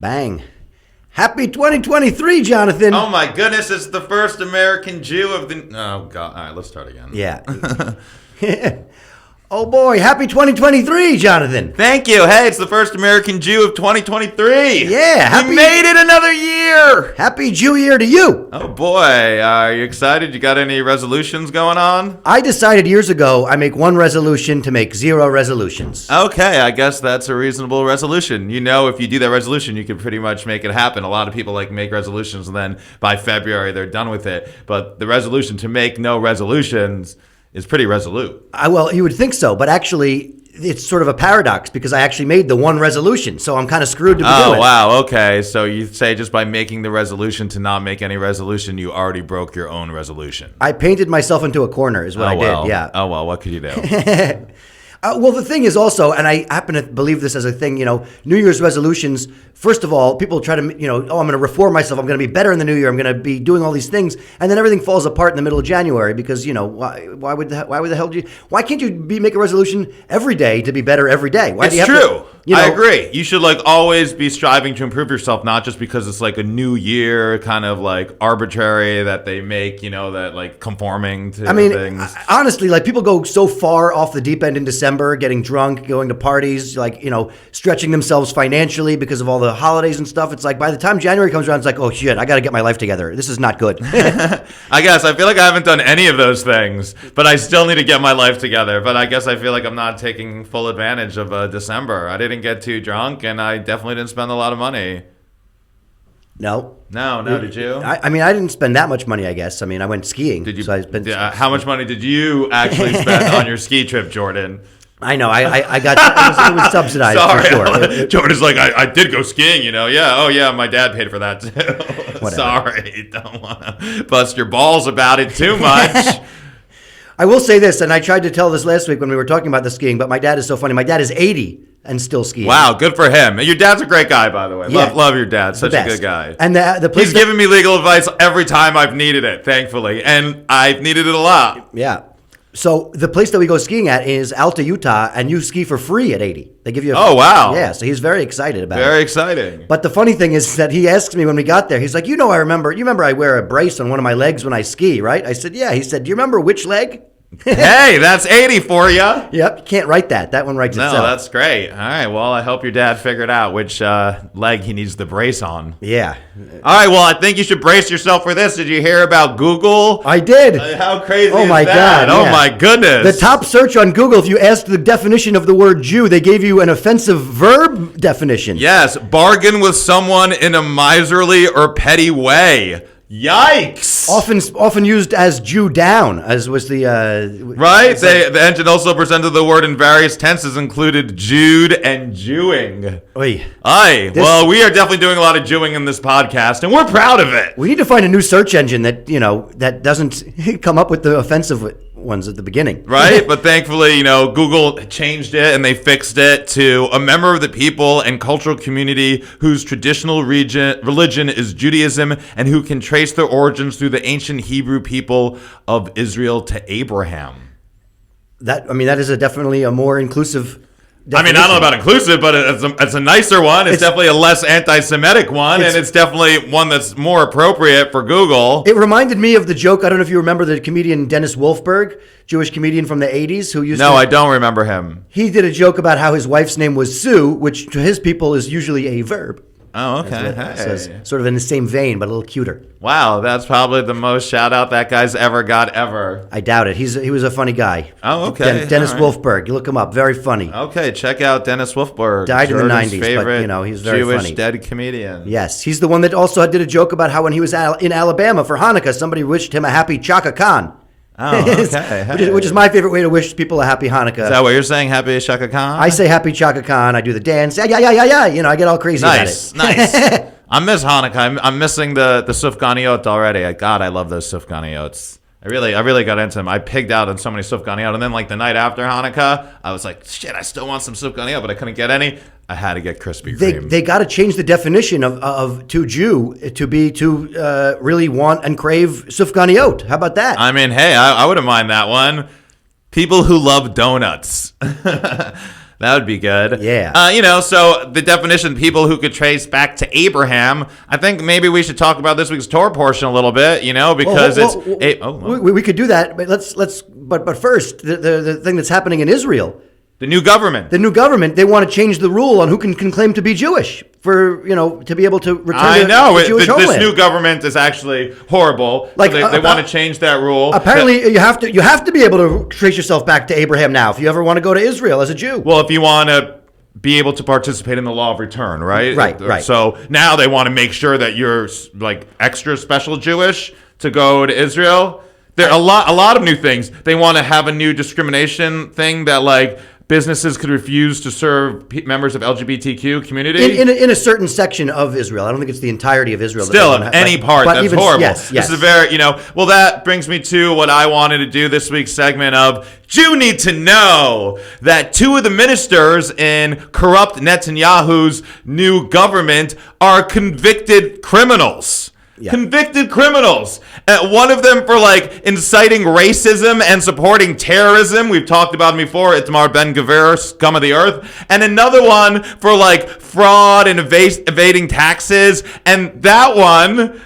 Bang. Happy 2023, Jonathan. Oh my goodness, it's the first American Jew of the... Oh God, all right, let's start again. Yeah. Oh boy, happy 2023, Jonathan. Thank you. Hey, it's the first American Jew of 2023. Yeah. We made it another year. Happy Jew year to you. Oh boy, are you excited? You got any resolutions going on? I decided years ago I make one resolution to make 0 resolutions. Okay, I guess that's a reasonable resolution. You know, if you do that resolution, you can pretty much make it happen. A lot of people make resolutions and then by February they're done with it. But the resolution to make no resolutions is pretty resolute. Well, you would think so, but actually it's sort of a paradox because I actually made the one resolution, so I'm kind of screwed to begin with. Oh, wow, okay. So you say just by making the resolution to not make any resolution, you already broke your own resolution. I painted myself into a corner is what I did, yeah. Oh, well, what could you do? Well, the thing is also, and I happen to believe this as a thing, New Year's resolutions, first of all, people try to, I'm going to reform myself. I'm going to be better in the new year. I'm going to be doing all these things. And then everything falls apart in the middle of January because, why can't you make a resolution every day to be better every day? Why It's true. I agree. You should always be striving to improve yourself, not just because it's a new year, kind of arbitrary that they make, that conforming to things. Honestly, people go so far off the deep end in December, getting drunk, going to parties, stretching themselves financially because of all the holidays and stuff. It's by the time January comes around, it's oh shit, I got to get my life together. This is not good. I guess. I feel like I haven't done any of those things, but I still need to get my life together. But I guess I feel like I'm not taking full advantage of December. I didn't get too drunk, and I definitely didn't spend a lot of money. No, did you? I didn't spend that much money, I guess. I went skiing. Did you? So I spent, how much money did you actually spend on your ski trip, Jordan? I know. I got it was subsidized. Sorry, for sure. Jordan's I did go skiing, Yeah. Oh, yeah. My dad paid for that too. Sorry. Don't want to bust your balls about it too much. I will say this, and I tried to tell this last week when we were talking about the skiing, but my dad is so funny. My dad is 80 and still skiing. Wow, good for him. Your dad's a great guy, by the way. Yeah. Love your dad. Such a good guy. And the place he's given me legal advice every time I've needed it, thankfully, and I've needed it a lot. Yeah. So the place that we go skiing at is Alta, Utah, and you ski for free at 80. They give you Oh, wow. Yeah, so he's very excited about it. Very exciting. But the funny thing is that he asked me when we got there, he's like, you remember I wear a brace on one of my legs when I ski, right? I said, yeah. He said, do you remember which leg? Hey, that's 80 for you. Yep, you can't write that. That one writes itself. No, that's great. All right, well, I hope your dad figured out which leg he needs the brace on. Yeah. All right, well, I think you should brace yourself for this. Did you hear about Google? I did. How crazy is that? Oh, my God. Oh, yeah. my goodness. The top search on Google, if you asked the definition of the word Jew, they gave you an offensive verb definition. Yes, bargain with someone in a miserly or petty way. Yikes! Often used as Jew down, as was the right. The engine also presented the word in various tenses, included Jewed and Jewing. Oy. Aye. Well, we are definitely doing a lot of Jewing in this podcast, and we're proud of it. We need to find a new search engine that that doesn't come up with the offensive ones at the beginning. Right, but thankfully, Google changed it and they fixed it to a member of the people and cultural community whose traditional religion is Judaism and who can trace their origins through the ancient Hebrew people of Israel to Abraham. That is definitely a more inclusive definition. I don't know about inclusive, but it's a nicer one. It's definitely a less anti-Semitic one, and it's definitely one that's more appropriate for Google. It reminded me of the joke. I don't know if you remember the comedian Dennis Wolfberg, Jewish comedian from the 80s, who used to... No, I don't remember him. He did a joke about how his wife's name was Sue, which to his people is usually a verb. Oh, okay. Hey. Sort of in the same vein, but a little cuter. Wow, that's probably the most shout out that guy's ever got ever. I doubt it. He was a funny guy. Oh, okay. Dennis Wolfberg. You look him up. Very funny. Okay, check out Dennis Wolfberg. Died Jordan's in the 90s, favorite but he's very Jewish funny. Dead comedian. Yes, he's the one that also did a joke about how when he was in Alabama for Hanukkah, somebody wished him a happy Chaka Khan. Oh, okay. Which is my favorite way to wish people a happy Hanukkah. Is that what you're saying? Happy Shaka Khan? I say happy Chaka Khan. I do the dance. Yeah. I get all crazy about it. Nice. I miss Hanukkah. I'm missing the sufganiyot already. God, I love those sufganiyot. I really got into them. I pigged out on so many sufganiyot, and then the night after Hanukkah, I was like, shit, I still want some sufganiyot, but I couldn't get any. I had to get Krispy Kreme. They got to change the definition of to Jew to really want and crave sufganiyot. How about that? Hey, I wouldn't mind that one. People who love donuts. That would be good. Yeah. So the definition, people who could trace back to Abraham, I think maybe we should talk about this week's Torah portion a little bit, because we could do that, but but first, the thing that's happening in Israel. The new government. They want to change the rule on who can claim to be Jewish to be able to return to Jewish homeland. This new government is actually horrible. Like, so they want to change that rule. Apparently, you have to be able to trace yourself back to Abraham now if you ever want to go to Israel as a Jew. Well, if you want to be able to participate in the law of return, right? Right. So now they want to make sure that you're like extra special Jewish to go to Israel. There are a lot of new things. They want to have a new discrimination thing that like businesses could refuse to serve members of LGBTQ community in a certain section of Israel. I don't think it's the entirety of Israel. Still, any part that's horrible. Yes. This is very, Well, that brings me to what I wanted to do this week's segment of You Need to Know, that two of the ministers in corrupt Netanyahu's new government are convicted criminals. Yeah. Convicted criminals. One of them for like inciting racism and supporting terrorism. We've talked about him before. Itamar Ben-Gvir, scum of the earth. And another one for like fraud and evading taxes. And that one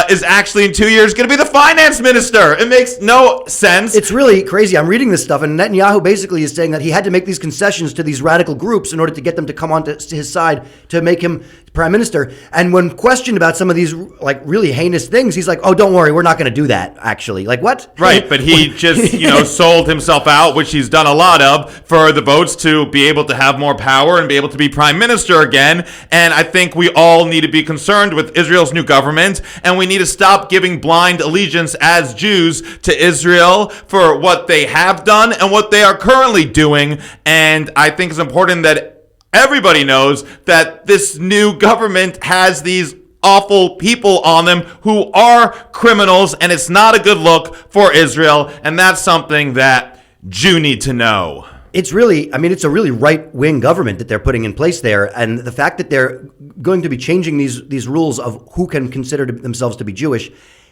is actually in 2 years going to be the finance minister. It makes no sense. It's really crazy. I'm reading this stuff, and Netanyahu basically is saying that he had to make these concessions to these radical groups in order to get them to come on to his side to make him prime minister. And when questioned about some of these like really heinous things, he's like, "Oh, don't worry, we're not going to do that." Actually, like what? Right, but he just sold himself out, which he's done a lot of, for the votes to be able to have more power and be able to be prime minister again. And I think we all need to be concerned with Israel's new government, and we need to stop giving blind allegiance as Jews to Israel for what they have done and what they are currently doing. And I think it's important that everybody knows that this new government has these awful people on them who are criminals, and it's not a good look for Israel, and that's something that you need to know. It's a really right-wing government that they're putting in place there, and the fact that they're going to be changing these rules of who can consider themselves to be Jewish,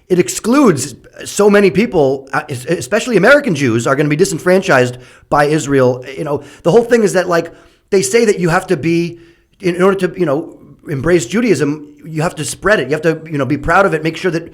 it excludes so many people, especially American Jews, are going to be disenfranchised by Israel. The whole thing is that like they say that you have to be, in order to embrace Judaism, you have to spread it. You have to be proud of it. Make sure that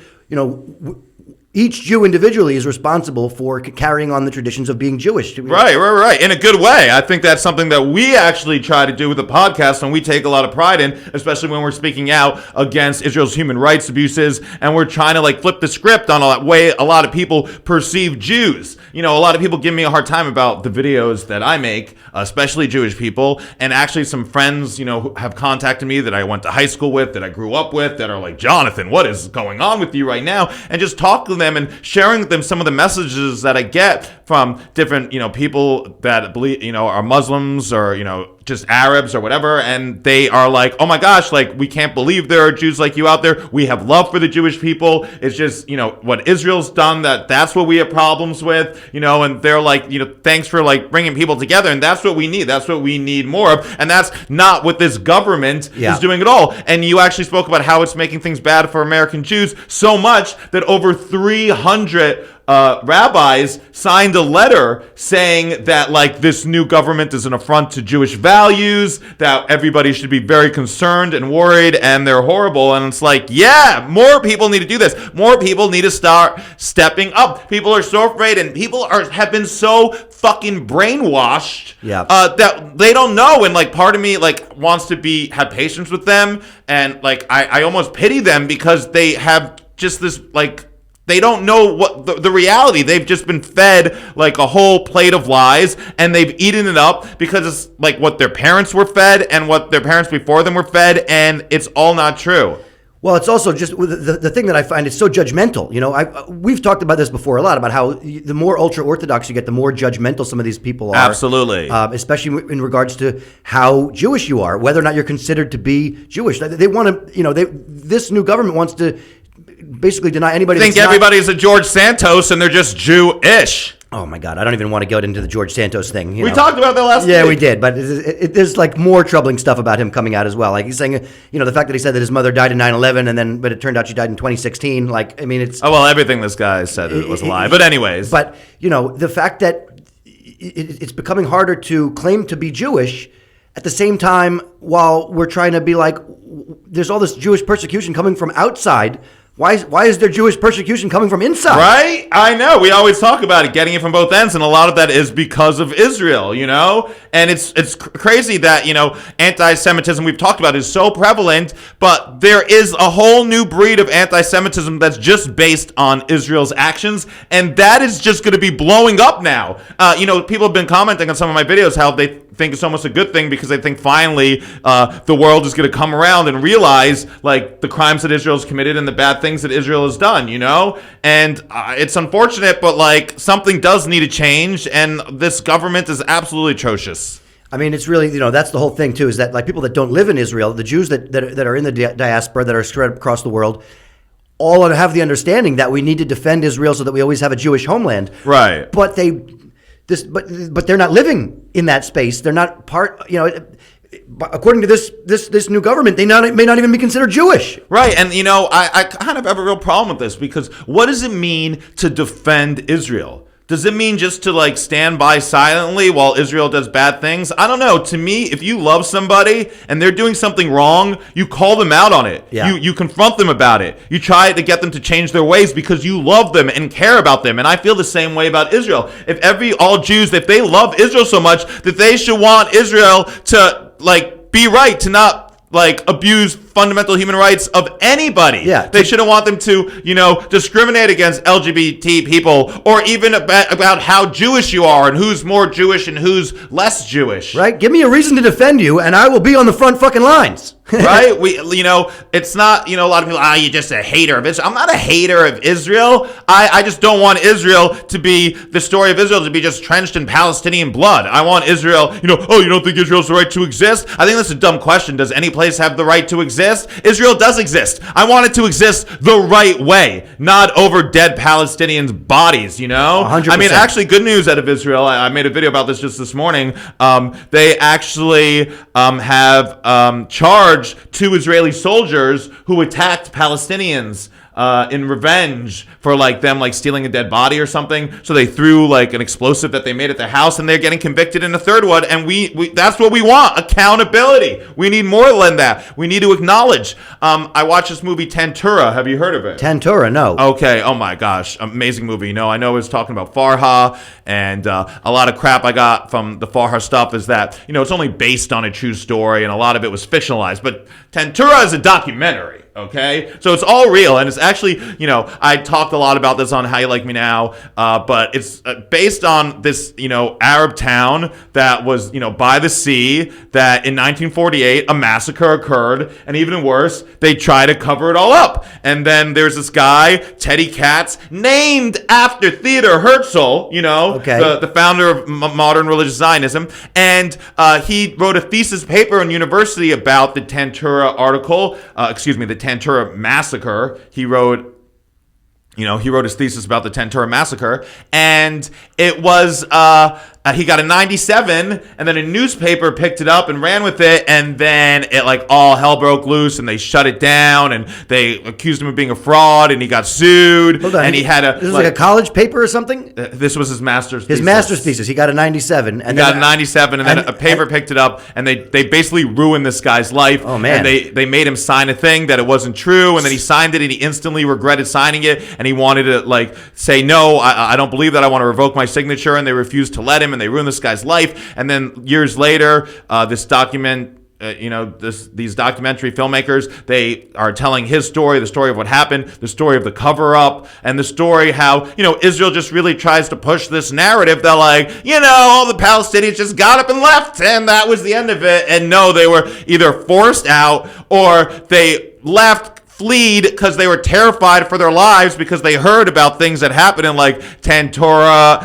each Jew individually is responsible for carrying on the traditions of being Jewish. Right. In a good way. I think that's something that we actually try to do with the podcast, and we take a lot of pride in, especially when we're speaking out against Israel's human rights abuses, and we're trying to like flip the script on a way a lot of people perceive Jews. A lot of people give me a hard time about the videos that I make, especially Jewish people, and actually some friends, who have contacted me that I went to high school with, that I grew up with, that are like, Jonathan, what is going on with you right now? And just talk to them and sharing with them some of the messages that I get from different, people that believe, are Muslims or, just Arabs or whatever. And they are like, oh my gosh, like, we can't believe there are Jews like you out there. We have love for the Jewish people. It's just, what Israel's done, that's what we have problems with, and they're like, thanks for like bringing people together. And that's what we need. That's what we need more of. And that's not what this government is doing at all. And you actually spoke about how it's making things bad for American Jews so much that over 300 rabbis signed a letter saying that like this new government is an affront to Jewish values, that everybody should be very concerned and worried, and they're horrible. And it's like, yeah, more people need to do this. More people need to start stepping up. People are so afraid, and people have been so fucking brainwashed that they don't know. And like part of me like wants to have patience with them, and like I almost pity them because they have just this like, they don't know what the reality. They've just been fed like a whole plate of lies, and they've eaten it up because it's like what their parents were fed and what their parents before them were fed, and it's all not true. Well, it's also just the thing that I find is so judgmental. We've talked about this before a lot, about how the more ultra-Orthodox you get, the more judgmental some of these people are. Absolutely. Especially in regards to how Jewish you are, whether or not you're considered to be Jewish. They want to, this new government wants to basically deny anybody. Think everybody's a George Santos and they're just Jewish. Oh my God, I don't even want to go into the George Santos thing. We talked about that last week. Yeah, we did, but there's like more troubling stuff about him coming out as well. Like he's saying, the fact that he said that his mother died in 9/11 but it turned out she died in 2016. Like, I mean, it's... Oh, well, everything this guy said was a lie. But anyways. But, the fact that it's becoming harder to claim to be Jewish at the same time while we're trying to be like, there's all this Jewish persecution coming from outside. Why is there Jewish persecution coming from inside? Right? I know. We always talk about it, getting it from both ends, and a lot of that is because of Israel, And it's crazy that, anti-Semitism we've talked about is so prevalent, but there is a whole new breed of anti-Semitism that's just based on Israel's actions, and that is just going to be blowing up now. People have been commenting on some of my videos how they think it's almost a good thing because they think finally the world is going to come around and realize the crimes that Israel's committed and the bad things that Israel has done, and it's unfortunate, but something does need to change, and this government is absolutely atrocious. I mean, it's really, that's the whole thing too, is that people that don't live in Israel, the Jews that are in the diaspora, that are spread across the world, all have the understanding that we need to defend Israel so that we always have a Jewish homeland. Right. But but they're not living in that space. They're not part. According to this new government, they may not even be considered Jewish. Right, and I kind of have a real problem with this because what does it mean to defend Israel? Does it mean just to stand by silently while Israel does bad things? I don't know. To me, if you love somebody and they're doing something wrong, you call them out on it. Yeah. You confront them about it. You try to get them to change their ways because you love them and care about them. And I feel the same way about Israel. If all Jews, if they love Israel so much that they should want Israel to be right, to not abuse fundamental human rights of anybody. Yeah. They shouldn't want them to, discriminate against LGBT people or even about how Jewish you are and who's more Jewish and who's less Jewish. Right? Give me a reason to defend you and I will be on the front fucking lines. Right? It's not, a lot of people, you're just a hater of Israel. I'm not a hater of Israel. I just don't want Israel to be, the story of Israel to be just trenched in Palestinian blood. I want Israel, you don't think Israel's the right to exist? I think that's a dumb question. Does any place have the right to exist? Israel does exist. I want it to exist the right way, not over dead Palestinians' bodies, 100%. I mean, actually, good news out of Israel. I made a video about this just this morning. They actually have charged 2 Israeli soldiers who attacked Palestinians in revenge for them stealing a dead body or something. So they threw an explosive that they made at their house, and they're getting convicted in a third one. And we that's what we want: accountability. We need more than that. We need to acknowledge. I watched this movie Torah. Have you heard of it? Torah, no. Okay. Oh my gosh, amazing movie. I know it's talking about Farha, and a lot of crap I got from the Farha stuff is that it's only based on a true story, and a lot of it was fictionalized. But Torah is a documentary. Okay, so it's all real, and it's actually, I talked a lot about this on How You Like Me Now, but it's based on this, Arab town that was, by the sea, that in 1948, a massacre occurred, and even worse, they try to cover it all up. And then there's this guy, Teddy Katz, named after Theodor Herzl, the founder of modern religious Zionism, and he wrote a thesis paper in university about the Torah article, the Torah massacre. He wrote his thesis about the Torah massacre, and it was he got a 97, and then a newspaper picked it up and ran with it, and then it all hell broke loose, and they shut it down, and they accused him of being a fraud, and he got sued. Hold on, and he had a this was a college paper or something. This was his master's thesis. His master's thesis. He got a 97, and he got a 97, and then a paper picked it up, and they basically ruined this guy's life. Oh man! And they made him sign a thing that it wasn't true, and then he signed it, and he instantly regretted signing it, and he wanted to say no, I don't believe that, I want to revoke my signature, and they refused to let him, and they ruined this guy's life. And then years later, these documentary filmmakers, they are telling his story, the story of what happened, the story of the cover-up, and the story how, Israel just really tries to push this narrative that all the Palestinians just got up and left, and that was the end of it. And no, they were either forced out or they left, fled because they were terrified for their lives because they heard about things that happened in Torah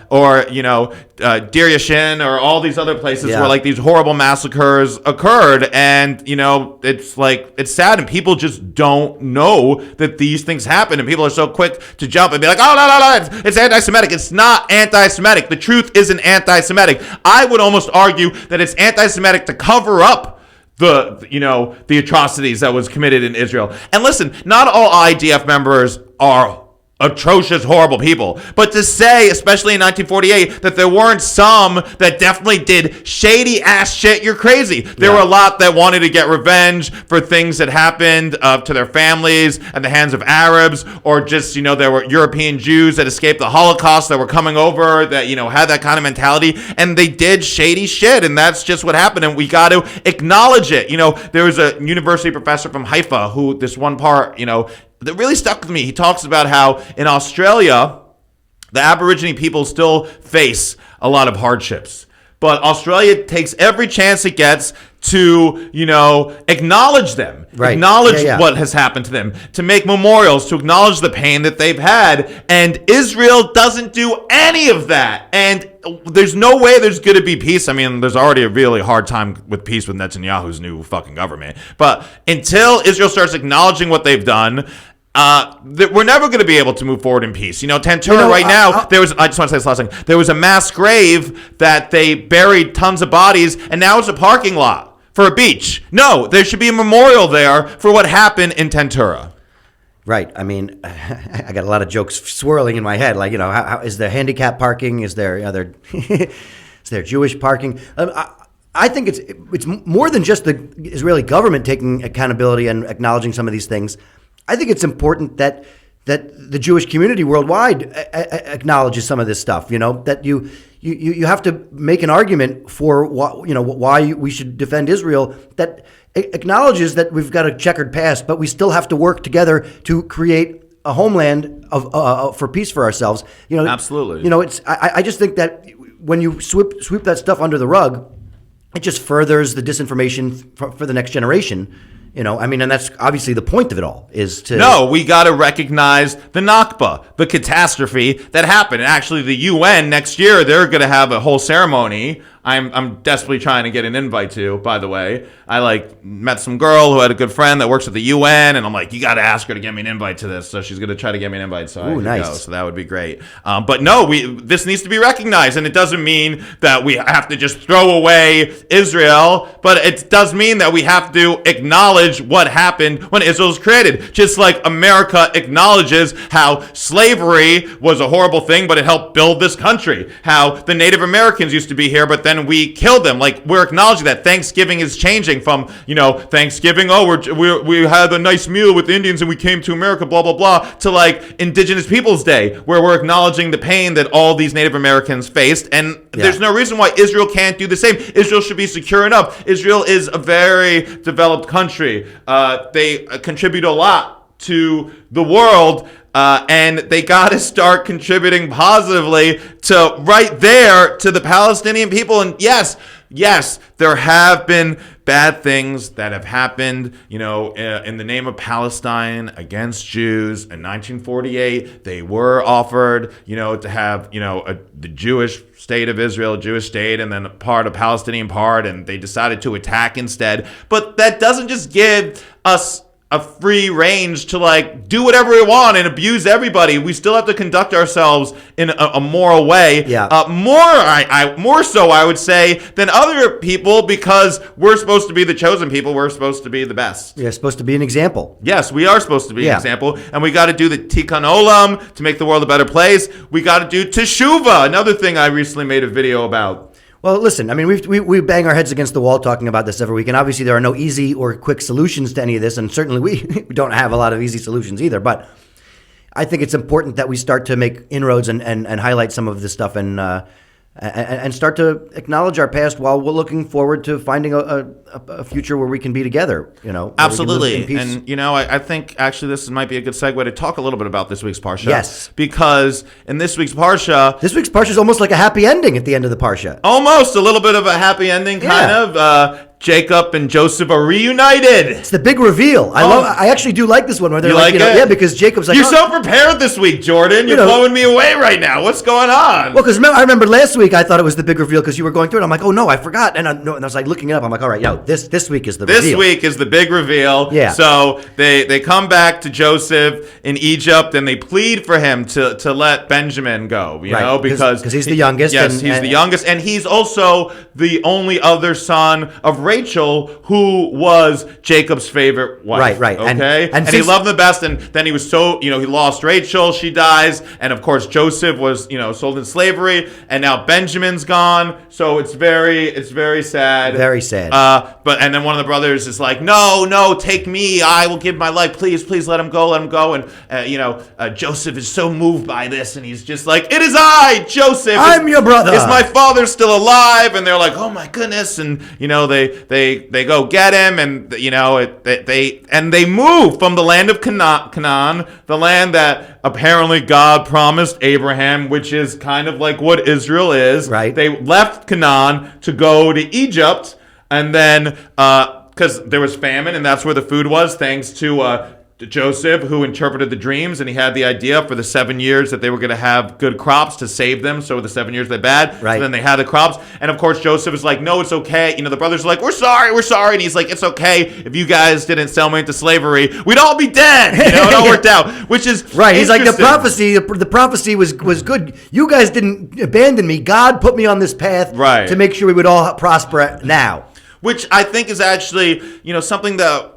or Deir Yashin or all these other places where these horrible massacres occurred, and it's sad, and people just don't know that these things happen, and people are so quick to jump and be like, oh no, it's anti-Semitic. It's not anti-Semitic. The truth isn't anti-Semitic. I would almost argue that it's anti-Semitic to cover up the atrocities that was committed in Israel. And listen, not all IDF members are atrocious, horrible people. But to say, especially in 1948, that there weren't some that definitely did shady ass shit, you're crazy. There were a lot that wanted to get revenge for things that happened to their families at the hands of Arabs, or just, there were European Jews that escaped the Holocaust that were coming over that, had that kind of mentality, and they did shady shit, and that's just what happened, and we got to acknowledge it. There was a university professor from Haifa who, this one part, that really stuck with me. He talks about how in Australia, the Aborigine people still face a lot of hardships. But Australia takes every chance it gets to, acknowledge them, acknowledge what has happened to them, to make memorials, to acknowledge the pain that they've had. And Israel doesn't do any of that. And there's no way there's going to be peace. I mean, there's already a really hard time with peace with Netanyahu's new fucking government. But until Israel starts acknowledging what they've done, we're never going to be able to move forward in peace. Tantura right now, I just want to say this last thing. There was a mass grave that they buried tons of bodies, and now it's a parking lot for a beach. No, there should be a memorial there for what happened in Tantura. Right. I mean, I got a lot of jokes swirling in my head. Like, how is there handicap parking? Is there is there Jewish parking? I think it's more than just the Israeli government taking accountability and acknowledging some of these things. I think it's important that the Jewish community worldwide acknowledges some of this stuff. That you have to make an argument for why we should defend Israel, that acknowledges that we've got a checkered past, but we still have to work together to create a homeland for peace for ourselves. Absolutely. I just think that when you sweep that stuff under the rug, it just furthers the disinformation for the next generation. And that's obviously the point of it all, is to... No, we got to recognize the Nakba, the catastrophe that happened. And actually, the UN next year, they're going to have a whole ceremony. I'm desperately trying to get an invite to, by the way. I met some girl who had a good friend that works at the UN, and I'm like, you got to ask her to get me an invite to this. So she's going to try to get me an invite. So Ooh, nice. Go. So that would be great. But no, this needs to be recognized, and it doesn't mean that we have to just throw away Israel, but it does mean that we have to acknowledge what happened when Israel was created. Just like America acknowledges how slavery was a horrible thing, but it helped build this country. How the Native Americans used to be here, but then we killed them. We're acknowledging that Thanksgiving is changing from, Thanksgiving, we had a nice meal with the Indians and we came to America, blah, blah, blah, to Indigenous Peoples Day, where we're acknowledging the pain that all these Native Americans faced. And there's no reason why Israel can't do the same. Israel should be secure enough. Israel is a very developed country. They contribute a lot to the world. And they got to start contributing positively to right there to the Palestinian people. And yes, there have been bad things that have happened, in the name of Palestine against Jews. In 1948, they were offered, to have, the Jewish state of Israel, a Jewish state, and then a Palestinian part, and they decided to attack instead. But that doesn't just give us a free range to do whatever we want and abuse everybody. We still have to conduct ourselves in a moral way. More so, I would say, than other people, because we're supposed to be the chosen people. We're supposed to be the best. You're supposed to be an example. Yes, we are supposed to be an example, and we got to do the Tikkun Olam to make the world a better place. We got to do Teshuvah, another thing I recently made a video about. Well, listen, I mean, we bang our heads against the wall talking about this every week, and obviously there are no easy or quick solutions to any of this, and certainly we don't have a lot of easy solutions either, but I think it's important that we start to make inroads and highlight some of this stuff and start to acknowledge our past while we're looking forward to finding a future where we can be together, Absolutely. And, I think actually this might be a good segue to talk a little bit about this week's Parsha. Yes. Because in this week's Parsha... This week's Parsha is almost like a happy ending at the end of the Parsha. Almost a little bit of a happy ending, kind of. Jacob and Joseph are reunited. It's the big reveal. I actually do like this one where they're it? Yeah, because Jacob's like, you're so prepared this week, Jordan. You're blowing me away right now. What's going on? Well, because I remember last week I thought it was the big reveal because you were going through it. I'm like, oh no, I forgot, and I was like looking it up. I'm like, all right, this week is the reveal. This week is the big reveal. Yeah. So they come back to Joseph in Egypt and they plead for him to let Benjamin go. Because he's the youngest. Yes, he's the youngest, and he's also the only other son of Rachel, who was Jacob's favorite wife. Right. Okay? And he since- loved them the best, and then he was so, he lost Rachel, she dies, and of course Joseph was, sold in slavery, and now Benjamin's gone, so it's very sad. Very sad. And then one of the brothers is like, no, take me, I will give my life, please let him go, and Joseph is so moved by this, and he's just like, it is I, Joseph. I'm your brother. Is my father still alive? And they're like, oh my goodness, and they go get him, and they move from the land of Canaan, the land that apparently God promised Abraham, which is kind of like what Israel is. Right. They left Canaan to go to Egypt, and then because there was famine, and that's where the food was, thanks to Joseph, who interpreted the dreams, and he had the idea for the 7 years that they were going to have good crops to save them, so the 7 years they bad. Right. So then they had the crops, and of course Joseph is like, no, it's okay. The brothers are like, we're sorry, and he's like, it's okay. If you guys didn't sell me into slavery, we'd all be dead. It all worked out, which is right. He's like, the interesting. prophecy was good. You guys didn't abandon me. God put me on this path Right. to make sure we would all prosper now. Which I think is actually, something that,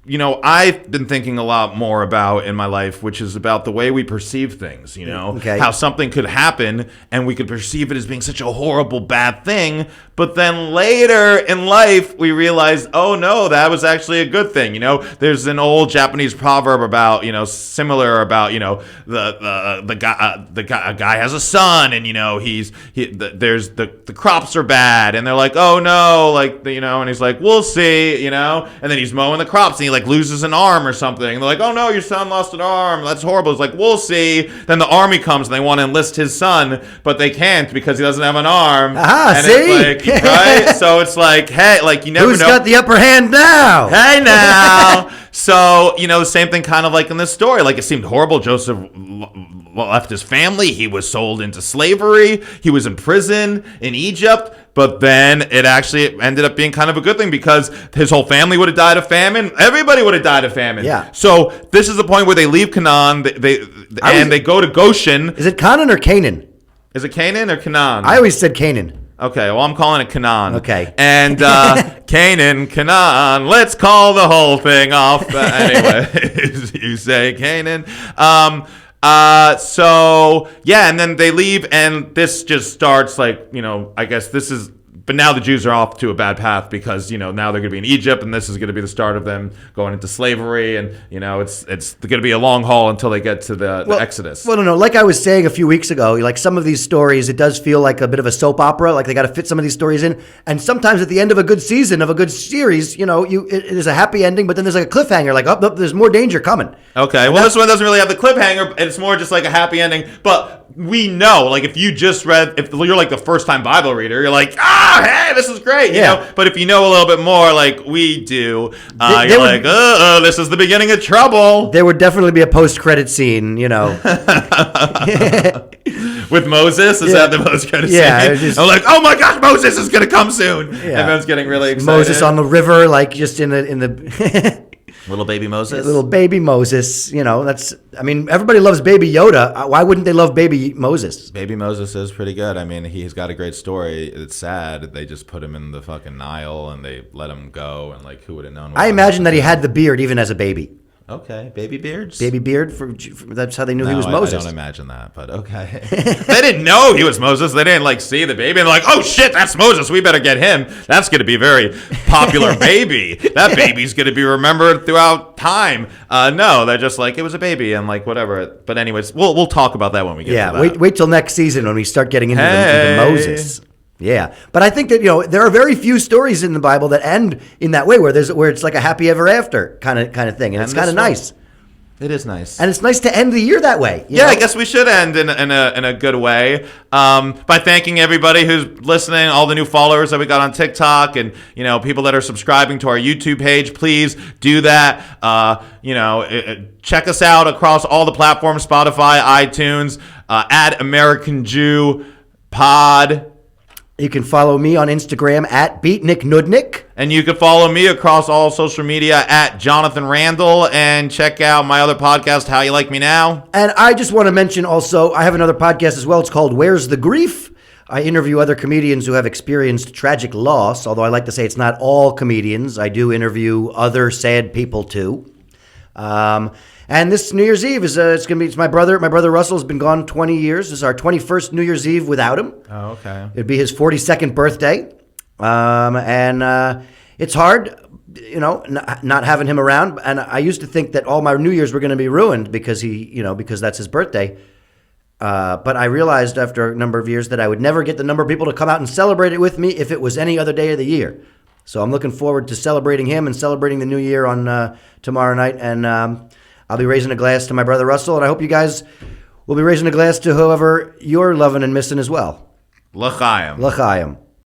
I've been thinking a lot more about in my life, which is about the way we perceive things, Okay. How something could happen and we could perceive it as being such a horrible, bad thing. But then later in life, we realize, oh no, that was actually a good thing. There's an old Japanese proverb about, similar about, the guy has a son, and there's the crops are bad, and they're like, oh no, and he's like, we'll see, and then he's mowing the crops, and he loses an arm or something, and they're like, oh no, your son lost an arm, that's horrible. It's like, we'll see. Then the army comes and they want to enlist his son, but they can't because he doesn't have an arm. And see? It's like, right? So it's like, hey, you never Who's know. got the upper hand now? Hey now. So, the same thing kind of like in this story. It seemed horrible. Joseph left his family. He was sold into slavery. He was in prison in Egypt. But then it actually ended up being kind of a good thing because his whole family would have died of famine. Everybody would have died of famine. Yeah. So this is the point where they leave Canaan. They go to Goshen. Is it Canaan or Canaan? Is it Canaan or Canaan? I always said Canaan. Okay, well, I'm calling it Canaan. Okay. And Canaan, let's call the whole thing off. Anyway, you say Canaan. So, yeah, and then they leave, and this just starts I guess this is, but now the Jews are off to a bad path because, now they're going to be in Egypt, and this is going to be the start of them going into slavery, and, it's going to be a long haul until they get to the Exodus. Well, no. Like I was saying a few weeks ago, some of these stories, it does feel like a bit of a soap opera. They got to fit some of these stories in. And sometimes at the end of a good season, of a good series, it is a happy ending, but then there's a cliffhanger, there's more danger coming. Okay, well, this one doesn't really have the cliffhanger. It's more just a happy ending. But we know, if you just read, if you're the first-time Bible reader, you're like, hey, this is great, you know? But if you know a little bit more, we do, this is the beginning of trouble. There would definitely be a post-credit scene, With Moses? Is that the post-credit scene? I'm like, oh my gosh, Moses is going to come soon. Yeah. Everyone's getting really excited. Moses on the river, just in the Little baby Moses. Little baby Moses. Everybody loves baby Yoda. Why wouldn't they love baby Moses? Baby Moses is pretty good. He's got a great story. It's sad. They just put him in the fucking Nile and they let him go. And who would have known? I imagine that he had the beard even as a baby. Okay, baby beards? Baby beard, that's how they knew he was Moses. I don't imagine that, but okay. They didn't know he was Moses. They didn't see the baby and oh shit, that's Moses. We better get him. That's going to be a very popular baby. That baby's going to be remembered throughout time. No, they're just it was a baby and whatever. But anyways, we'll talk about that when we get to that. Wait till next season when we start getting into the Moses. Yeah, but I think that there are very few stories in the Bible that end in that way, where it's like a happy ever after kind of thing, and it's kind of nice. It is nice, and it's nice to end the year that way. You know? I guess we should end in a good way by thanking everybody who's listening, all the new followers that we got on TikTok, and people that are subscribing to our YouTube page. Please do that. Check us out across all the platforms: Spotify, iTunes, at American Jew Pod. You can follow me on Instagram at BeatNickNudnick. And you can follow me across all social media at Jonathan Randall. And check out my other podcast, How You Like Me Now. And I just want to mention also, I have another podcast as well. It's called Where's the Grief? I interview other comedians who have experienced tragic loss, although I like to say it's not all comedians. I do interview other sad people too. And this New Year's Eve it's my brother. My brother Russell has been gone 20 years. This is our 21st New Year's Eve without him. Oh, okay. It'd be his 42nd birthday. It's hard, not having him around. And I used to think that all my New Year's were going to be ruined because because that's his birthday. But I realized after a number of years that I would never get the number of people to come out and celebrate it with me if it was any other day of the year. So I'm looking forward to celebrating him and celebrating the new year on tomorrow night. And I'll be raising a glass to my brother Russell, and I hope you guys will be raising a glass to whoever you're loving and missing as well. L'chaim. L'chaim.